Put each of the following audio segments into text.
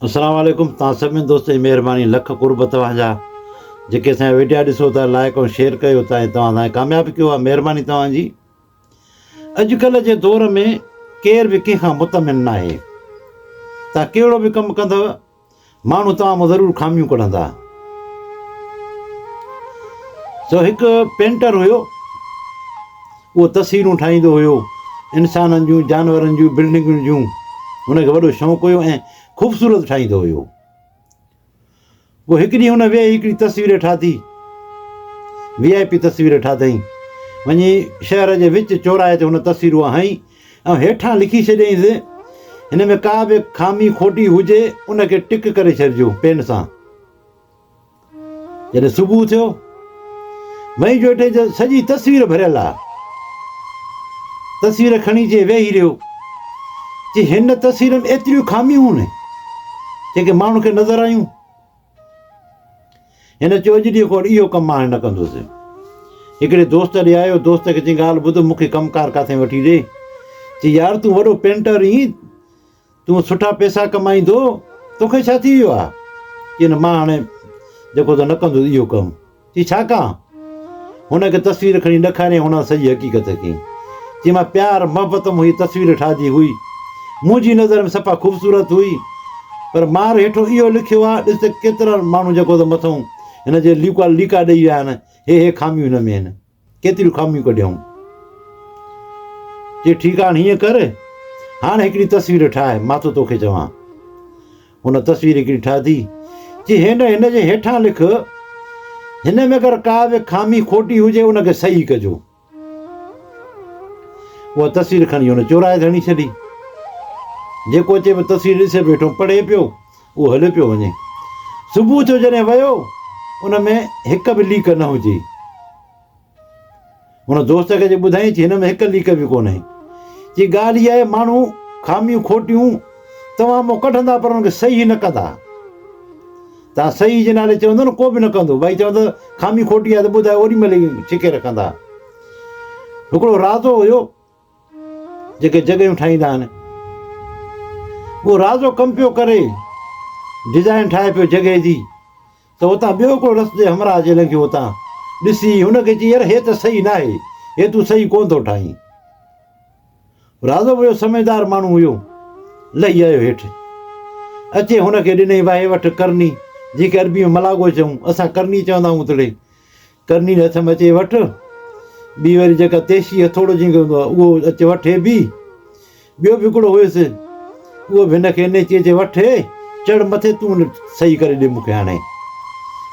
अस्सलाम वालेकुम। तव्हां सभिनी दोस्तनि जी महिरबानी, लख कुर्ब तव्हांजा जेके असांजा वीडियो ॾिसो था, लाइक ऐं शेयर कयो था ऐं तव्हां असांखे कामयाबु कयो आहे, महिरबानी तव्हांजी। अॼुकल्ह जे दौर में केर बि कंहिंखां मुतमिन न आहे। तव्हां कहिड़ो बि कमु कंदव, माण्हू तव्हां मां ज़रूरु खामियूं कढंदा। सो हिकु पेंटर हुयो, उहो तस्वीरूं ठाहींदो हुयो, इंसाननि जूं, जानवरनि जूं, बिल्डिंगुनि जूं। हुनखे वॾो शौक़ु हुयो ऐं ख़ूबसूरत ठाहींदो हुयो। पोइ हिकु ॾींहुं हुन वेही हिकिड़ी तस्वीर ठाही, VIP तस्वीर ठाहियईं। वञी शहर जे विच चौराहे ते हुन तस्वीरूं हईं ऐं हेठां लिखी छॾियईंसि, हिन में का बि खामी खोटी हुजे उनखे टिक करे छॾिजो पेन सां। जॾहिं सुबुह थियो, मई जो हेठे सॼी तस्वीर भरियल आहे। तस्वीर खणी अची वेही रहियो, चई हिन तस्वीर में एतिरियूं खामियूं आहिनि जेके माण्हू खे नज़र आयूं। हिन चयो अॼु ॾींहुं खोड़ इहो कमु मां न कंदुसि। हिकिड़े दोस्त ॾे आयो, दोस्त खे चई ॻाल्हि ॿुध, मूंखे कमकार किथे वठी ॾे। चई यार तूं वॾो पेंटर आहीं, तूं सुठा पैसा कमाईंदो, तोखे छा थी वियो आहे? चई न मां हाणे जेको त न कंदुसि इहो कमु। चई छाकाणि? हुनखे तस्वीर खणी ॾेखारियईं, हुन सॼी हक़ीक़त कयईं। चई मां प्यार मोहबत में हीअ तस्वीर ठाही हुई, मुंहिंजी नज़र में सफ़ा ख़ूबसूरत हुई, पर मार हेठो इहो लिखियो आहे, ॾिस त केतिरा माण्हू जेको त मथां हिन जे लीका ॾेई विया आहिनि, हे खामियूं हिन में आहिनि, केतिरियूं खामियूं कढियऊं। चई ठीकु आहे, हीअं कर, हाणे हिकिड़ी तस्वीर ठाहे, मां थो तोखे चवां। हुन तस्वीर हिकिड़ी ठाही। चई हिन जे हेठां लिख, हिन में अगरि का बि खामी खोटी हुजे उनखे सही कजो। उहा तस्वीर खणी हुन चौराहे ते हणी छॾी। जेको अचे पियो तस्वीर ॾिसे वेठो, पढ़े पियो, उहो हलियो पियो वञे। सुबुह जो जॾहिं वियो, उन में हिकु बि लीक न हुजे। हुन दोस्त खे जे ॿुधाई, हिन में हिकु लीक बि कोन्हे। चई ॻाल्हि इहा आहे, माण्हू खामियूं खोटियूं तव्हां मां कढंदा, पर हुनखे सही न कंदा। तव्हां सही जे नाले चवंदो न, को बि न कंदो। भई चवंदो खामी खोटी आहे त ॿुधाए, ओॾी महिल छिके रखंदा। हिकिड़ो राज़ो हुयो जेके जॻहियूं ठाहींदा आहिनि, उहो राज़ो कमु पियो करे, डिज़ाइन ठाहे पियो जॻहि जी, त हुतां ॿियो हिकिड़ो रस्ते हमराह जे लॻियो, हुतां ॾिसी हुनखे चई यार हे त सही न आहे, हे तूं सही कोन थो ठाहीं। राज़ो हुयो, समझदार माण्हू हुयो, लही आयो हेठि। अचे हुनखे ॾिनई, भाई वठि करनी, जेके अरबी में मलागो चऊं, असां करनी चवंदा आहियूं तॾहिं। करनी हथ में अचे वठि, ॿी वरी जेका तेशी हथोड़ो जेको हूंदो आहे उहो अचे वठे बि। ॿियो बि हिकिड़ो हुयुसि, उहो बि हिनखे इन चई वठे, चढ़ मथे, तूं सही करे ॾे मूंखे हाणे।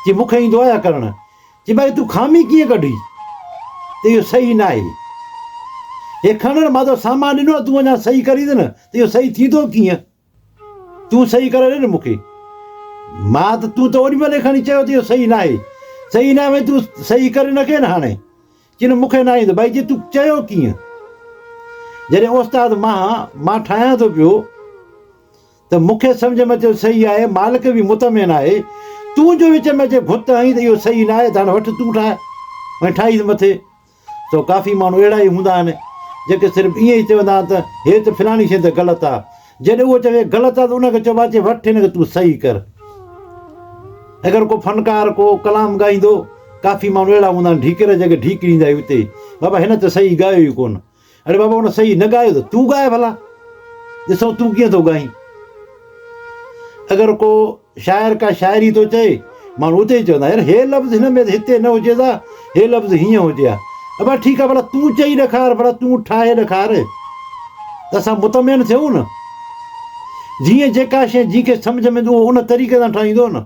चई मूंखे ईंदो आहे करणु। चई भाई तूं खामी कीअं कढी, त इहो सही न आहे। हे खण, मां त सामान ॾिनो आहे, तूं अञा सही करींदे न, त इहो सही थींदो कीअं? तूं सही करे ॾे न मूंखे। मां त तूं त ओॾी महिल खणी चयो त इहो सही न आहे, सही न आहे, भई तूं सही करे न कए न हाणे। चई न मूंखे न ईंदो। भाई जी तूं चयो कीअं? जॾहिं उस्ताद मां ठाहियां थो पियो, त मूंखे सम्झ में अचे सही आहे, मालिक बि मुतमिन आहे, तूं जो विच में अचे भुत आहीं त इहो सही न आहे, त हाणे वठि तूं ठाहे। ऐं ठाहीसि मथे। तो काफ़ी माण्हू अहिड़ा ई हूंदा आहिनि जेके सिर्फ़ु ईअं ई चवंदा त हे त फलाणी शइ त ग़लति आहे। जॾहिं उहो चवे ग़लति आहे त उनखे चइबो आहे वठि हिनखे तूं सही कर। अगरि को फनकार को कलाम ॻाईंदो, काफ़ी माण्हू अहिड़ा हूंदा आहिनि, ढीकर जॻह ढीक ॾींदा आहियूं हिते, बाबा हिन त सही ॻायो ई कोन। अरे बाबा हुन सही न ॻायो त तूं ॻाए भला, ॾिसूं तूं कीअं थो ॻाईं। अगरि को शाइर का शाइरी थो चए, माण्हू उते ई चवंदा यार हे लफ़्ज़ हिन में हिते न हुजे हा, हे लफ़्ज़ हीअं हुजे हा। अबा ठीकु आहे, भला तूं चई ॾेखार, भला तूं ठाहे ॾेखार, त असां मुतमिन थियूं न। जीअं जेका शइ जंहिंखे सम्झ में ईंदो उन तरीक़े सां ठाहींदो न।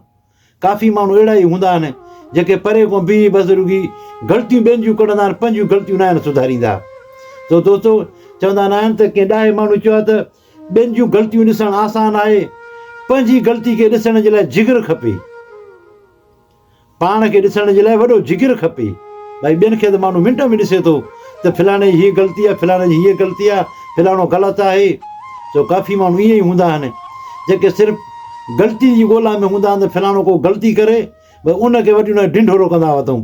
काफ़ी माण्हू अहिड़ा ई हूंदा आहिनि जेके परे खां बि बुज़ुर्गी ग़लतियूं ॿियनि जूं कढंदा आहिनि, पंहिंजूं ग़लतियूं न आहिनि सुधारींदा। तो दोस्तो चवंदा न आहिनि त कंहिं ॾाहे माण्हू चयो आहे त ॿियनि जूं ग़लतियूं ॾिसणु आसान आहे, पंहिंजी ग़लती खे ॾिसण जे लाइ जिगर खपे। पाण खे ॾिसण जे लाइ वॾो जिगर खपे। भई ॿियनि खे त माण्हू मिंट में ॾिसे थो त फलाणे जी हीअ ग़लती आहे, फलाणे जी हीअ ग़लती आहे, फलाणो ग़लति आहे। तो काफ़ी माण्हू ईअं ई हूंदा आहिनि जेके सिर्फ़ु ग़लती जी ॻोल्हा में हूंदा आहिनि। त फलाणो को ग़लती करे, भई उनखे वठी उन ढिंढोरो कंदा वठूं,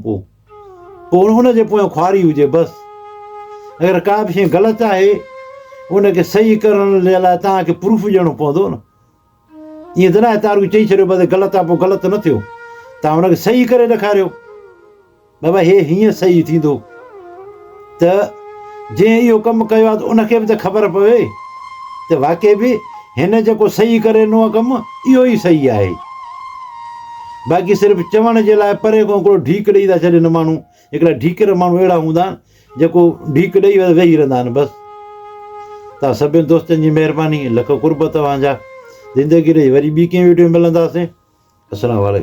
पोइ हुनजे पोयां ख़ुआरी हुजे बसि। अगरि का बि शइ ग़लति आहे, उनखे सही करण जे लाइ तव्हांखे प्रूफ ॾियणो पवंदो न। ईअं त न आहे तव्हां रुॻो चई छॾियो बसि ग़लति आहे पोइ ग़लति न थियो, तव्हां हुनखे सही करे ॾेखारियो बाबा हे हीअं सही थींदो, त जंहिं इहो कमु कयो आहे त उनखे बि त ख़बर पवे त वाक़ई बि हिन जेको सही करे ॾिनो आहे कमु इहो ई सही आहे। बाक़ी सिर्फ़ु चवण जे लाइ परे खां हिकिड़ो ढीक ॾेई था छॾनि माण्हू, हिकिड़ा ढीकर माण्हू अहिड़ा हूंदा आहिनि जेको ढीक ॾेई वेही रहंदा आहिनि बसि। तव्हां सभिनि दोस्तनि जी महिरबानी, लख कुर्ब तव्हांजा। ज़िंदगी रही वरी ॿी कंहिं वीडियो में मिलंदासीं। अस्सलाम वालेकुम।